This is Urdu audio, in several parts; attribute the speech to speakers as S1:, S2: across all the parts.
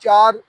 S1: 4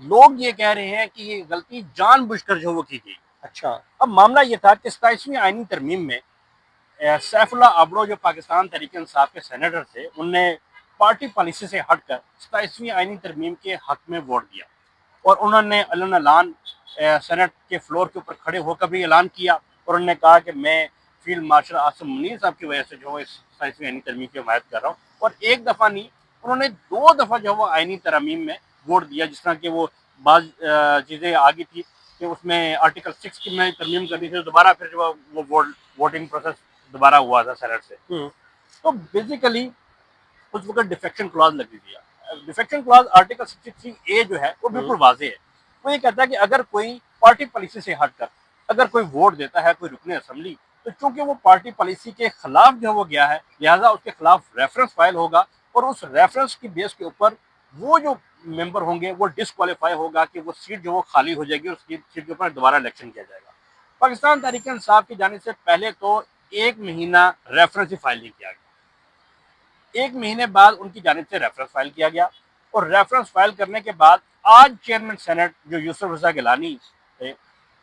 S2: لوگ یہ کہہ رہے ہیں کہ یہ غلطی جان بوجھ کر جو وہ کی گئی.
S1: اچھا.
S2: اب معاملہ یہ تھا کہ 27ویں آئینی ترمیم میں سیف اللہ ابڑو جو پاکستان تحریک انصاف کے سینیٹر تھے، ان نے پارٹی پالیسی سے ہٹ کر 27ویں آئینی ترمیم کے حق میں ووٹ دیا، اور انہوں نے علن اعلان سینٹ کے فلور کے اوپر کھڑے ہو کر بھی اعلان کیا، اور انہوں نے کہا کہ میں فیلڈ مارشل عاصم منیر صاحب کی وجہ سے جو ہے اس 27ویں آئینی ترمیم کی حمایت کر رہا ہوں. اور ایک دفعہ نہیں، انہوں نے 2 دفعہ جو وہ آئینی ترمیم میں ووٹ دیا، جس طرح کہ وہ بعض چیزیں آگی تھی کہ اس میں آرٹیکل 6 کی میں ترمیم کرنی تھی، دوبارہ پھر جو وہ ووٹنگ پروسیس دوبارہ ہوا تھا سینٹ سے. تو بیسیکلی اس وقت ڈیفیکشن کلاز لگی تھی. ڈیفیکشن کلاز آرٹیکل 63A جو ہے وہ بالکل واضح ہے. وہ یہ کہتا ہے کہ اگر کوئی پارٹی پالیسی سے ہٹ کر اگر کوئی ووٹ دیتا ہے کوئی رکن اسمبلی، تو چونکہ وہ پارٹی پالیسی کے خلاف جو وہ گیا ہے، لہٰذا اس کے خلاف ریفرنس فائل ہوگا، اور اس ریفرنس کی بیس کے اوپر وہ جو ممبر ہوں گے وہ ڈسکوالیفائی ہوگا کہ وہ سیٹ جو وہ خالی ہو جائے گی، اس سیٹ کے اوپر دوبارہ الیکشن کیا جائے گا. پاکستان تحریک انصاف کی جانب سے پہلے تو 1 مہینہ ریفرنس ہی فائل نہیں کیا گیا. 1 مہینے بعد ان کی جانب سے ریفرنس فائل کیا گیا، اور ریفرنس فائل کرنے کے بعد آج چیئرمین سینٹ جو یوسف رضا گیلانی تھے،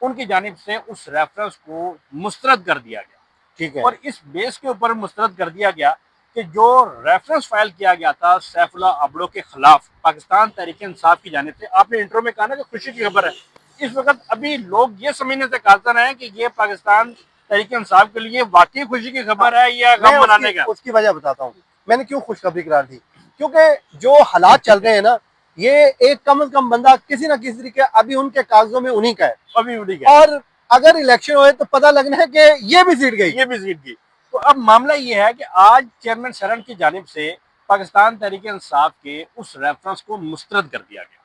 S2: ان کی جانب سے اس ریفرنس کو مسترد کر دیا گیا.
S1: ٹھیک ہے.
S2: اور اس بیس کے اوپر مسترد کر دیا گیا کہ جو ریفرنس فائل کیا گیا تھا سیف اللہ ابڑو کے خلاف پاکستان تحریک انصاف کی جانب سے، آپ نے انٹرو میں کہا نا کہ خوشی کی خبر ہے، اس وقت ابھی لوگ یہ سمجھنے سے قاصر ہیں کہ یہ پاکستان تحریک انصاف کے لیے واقعی خوشی کی خبر ہے یا
S1: میں
S2: غم منانے کا.
S1: اس کی وجہ بتاتا ہوں میں نے کیوں خوشخبری قرار دی. کیونکہ جو حالات چل رہے ہیں نا، یہ ایک کم از کم بندہ کسی نہ کسی طریقے ابھی ان کے کاغذوں میں انہی کا ہے،
S2: ابھی اڑی گیا،
S1: اور اگر الیکشن ہوئے تو پتہ لگنا ہے کہ یہ بھی سیٹ گئی.
S2: یہ بھی سیٹ کی. تو اب معاملہ یہ ہے کہ آج چیئرمین سینٹ کی جانب سے پاکستان تحریک انصاف کے اس ریفرنس کو مسترد کر دیا گیا،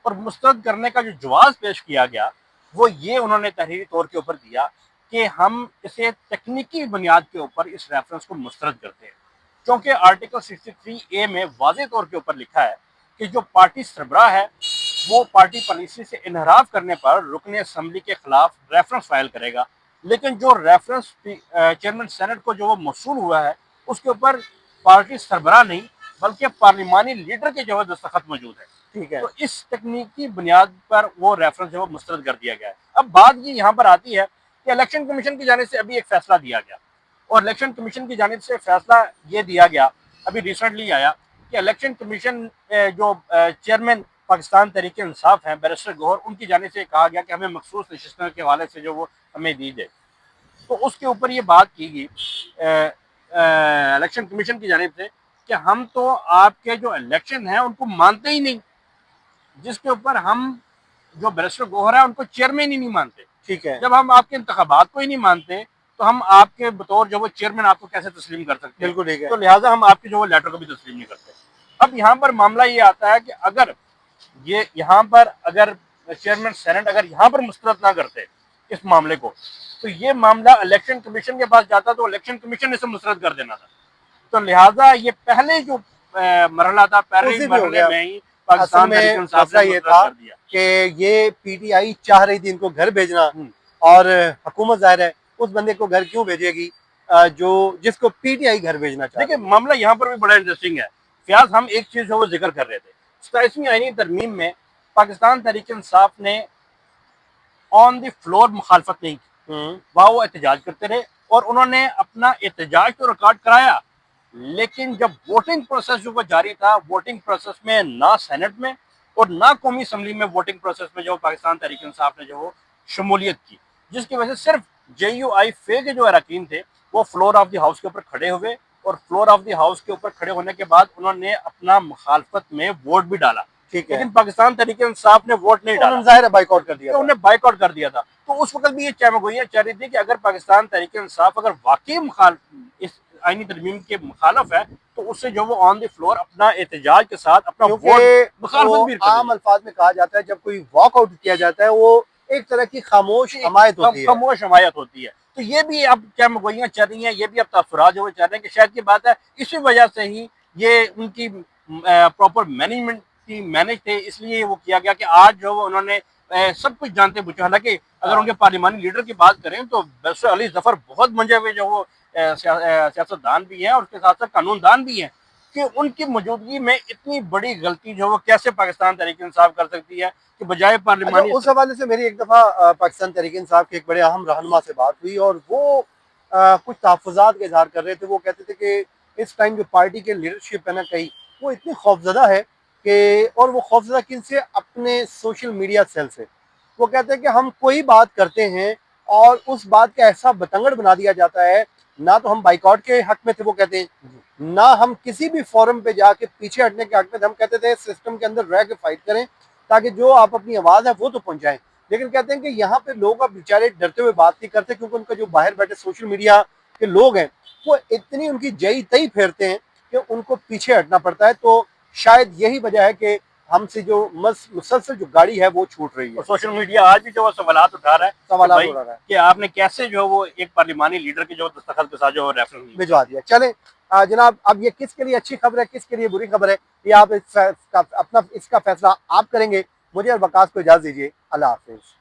S2: اور مسترد کرنے کا جو جواز پیش کیا گیا وہ یہ انہوں نے تحریری طور کے اوپر دیا کہ ہم اسے تکنیکی بنیاد کے اوپر اس ریفرنس کو مسترد کرتے ہیں، کیونکہ آرٹیکل 63A میں واضح طور کے اوپر لکھا ہے کہ جو پارٹی سربراہ ہے وہ پارٹی پالیسی سے انحراف کرنے پر رکن اسمبلی کے خلاف ریفرنس فائل کرے گا، لیکن جو ریفرنس چیئرمین سینٹ کو جو وہ موصول ہوا ہے اس کے اوپر پارٹی سربراہ نہیں بلکہ پارلیمانی لیڈر کے جو ہے دستخط موجود ہے.
S1: ٹھیک ہے.
S2: تو اس تکنیکی بنیاد پر وہ ریفرنس جو ہے مسترد کر دیا گیا ہے. اب بات یہ یہاں پر آتی ہے کہ الیکشن کمیشن کی جانب سے ابھی ایک فیصلہ دیا گیا، اور الیکشن کمیشن کی جانب سے فیصلہ یہ دیا گیا ابھی ریسنٹلی آیا کہ الیکشن کمیشن جو چیئرمین پاکستان تحریک انصاف ہیں بیرسٹر گوہر، ان کی جانب سے کہا گیا کہ ہمیں مخصوص نشستوں کے حوالے سے جو وہ ہمیں دی جائے. تو اس کے اوپر یہ بات کی گئی الیکشن کمیشن کی جانب سے کہ ہم تو آپ کے جو الیکشن ہیں ان کو مانتے ہی نہیں، جس کے اوپر ہم جو بیرسٹر گوہر ہے ان کو چیئرمین ہی نہیں مانتے.
S1: ٹھیک ہے.
S2: جب ہم آپ کے انتخابات کو ہی نہیں مانتے تو ہم آپ کے بطور جو وہ چیئرمین آپ کو کیسے تسلیم کر سکتے ہیں؟
S1: بالکل ٹھیک ہے.
S2: تو لہٰذا ہم آپ کے جو وہ لیٹر کو بھی تسلیم نہیں کرتے. اب یہاں پر معاملہ یہ آتا ہے کہ اگر یہ یہاں پر اگر چیئرمین سینٹ اگر یہاں پر مسترد نہ کرتے اس معاملے کو، تو یہ معاملہ الیکشن کمیشن کے پاس جاتا تو الیکشن کمیشن نے اسے مسترد کر دینا تھا. تو لہٰذا یہ پہلے جو مرحلہ تھا، پہلے مرحلے میں ہی پاکستان تحریک انصاف نے
S1: یہ تھا کہ یہ پی ٹی آئی چاہ رہی تھی ان کو گھر بھیجنا، اور حکومت ظاہر ہے اس بندے کو گھر کیوں بھیجے گی جس کو پی ٹی آئی گھر بھیجنا چاہتے.
S2: دیکھیں معاملہ یہاں پر بھی بڑا انٹرسٹنگ ہے فیاض. ہم ایک چیز جو وہ ذکر کر رہے تھے، 27ویں آئینی ترمیم میں پاکستان تحریک انصاف نے آن دی فلور مخالفت نہیں کی، وہاں وہ احتجاج کرتے رہے، اور انہوں نے اپنا احتجاج تو ریکارڈ کرایا، لیکن جب ووٹنگ پروسیس جو وہ جاری تھا، ووٹنگ پروسیس میں نہ سینٹ میں اور نہ قومی اسمبلی میں ووٹنگ پروسیس میں جو پاکستان تحریک انصاف نے جو وہ شمولیت کی، جس کی وجہ سے صرف جے یو آئی فے کے جو اراکین تھے وہ فلور آف دی ہاؤس کے اوپر کھڑے ہوئے، اور فلور آف دی ہاؤس کے اوپر کھڑے ہونے کے بعد انہوں نے اپنا مخالفت میں ووٹ بھی ڈالا.
S1: ٹھیک ہے.
S2: لیکن پاکستان تحریک انصاف نے ووٹ نہیں ڈالا،
S1: ظاہر ہے بائیک آؤٹ کر دیا،
S2: انہوں نے بائیک آؤٹ کر دیا تھا. تو اس وقت بھی یہ چہمگوئیاں چل رہی تھی کہ اگر پاکستان تحریک انصاف اگر واقعی اس آئینی ترمیم کے مخالف ہے تو اس سے جو وہ آن دی فلور اپنا احتجاج کے ساتھ اپنا ووٹ مخالفت بھی
S1: عام الفاظ میں کہا جاتا ہے جب کوئی واک آؤٹ کیا جاتا ہے وہ ایک طرح کی خاموش حمایت ہوتی ہے.
S2: خاموش حمایت ہوتی ہے. تو یہ بھی اب چہمگوئیاں چل رہی ہیں، یہ بھی اب تاثرات جو وہ چل رہے ہیں کہ شاید کی بات ہے اسی وجہ سے ہی یہ ان کی پراپر مینجمنٹ کی مینج تھے، اس لیے وہ کیا گیا کہ آج جو انہوں نے سب کچھ جانتے بوجھے. حالانکہ اگر ان کے پارلیمانی لیڈر کی بات کریں تو بیرسٹر علی ظفر بہت منجے ہوئے جو وہ سیاست دان بھی ہیں اور اس کے ساتھ ساتھ قانون دان بھی ہیں. کہ ان کی موجودگی میں اتنی بڑی غلطی جو وہ کیسے پاکستان تحریک انصاف کر سکتی ہے کہ بجائے پارلیمانی
S1: اس حوالے سے میری ایک دفعہ پاکستان تحریک انصاف کے ایک بڑے اہم رہنما سے بات ہوئی اور وہ کچھ تحفظات کا اظہار کر رہے تھے. وہ کہتے تھے کہ اس ٹائم جو پارٹی کے لیڈرشپ ہے نا کہیں وہ اتنی خوفزدہ ہے کہ اور وہ خوفزدہ کن سے اپنے سوشل میڈیا سیل سے. وہ کہتے ہیں کہ ہم کوئی بات کرتے ہیں اور اس بات کا ایسا بتنگڑ بنا دیا جاتا ہے. نہ تو ہم بائیکاٹ کے حق میں تھے وہ کہتے ہیں, نہ ہم کسی بھی فورم پہ جا کے پیچھے ہٹنے کے حق میں تھے. ہم کہتے تھے سسٹم کے اندر رہ کے فائٹ کریں تاکہ جو آپ اپنی آواز ہے وہ تو پہنچائیں. لیکن کہتے ہیں کہ یہاں پہ لوگ اب بیچارے ڈرتے ہوئے بات نہیں کرتے کیونکہ ان کا جو باہر بیٹھے سوشل میڈیا کے لوگ ہیں وہ اتنی ان کی جئی تئی پھیرتے ہیں کہ ان کو پیچھے ہٹنا پڑتا ہے. تو شاید یہی وجہ ہے کہ ہم سے جو مسلسل جو گاڑی ہے وہ چھوٹ رہی ہے.
S2: سوشل میڈیا آج بھی جو وہ سوالات اٹھا رہا ہے
S1: سوالات اٹھا رہا ہے
S2: کہ آپ نے کیسے جو وہ ایک پارلیمانی لیڈر کے جو دستخط کے ساتھ جو ریفرنس
S1: بھجوا دیا. چلیں جناب, اب یہ کس کے لیے اچھی خبر ہے کس کے لیے بری خبر ہے یہ آپ اس کا فیصلہ آپ کریں گے. مجھے اور وقاص کو اجازت دیجیے. اللہ حافظ.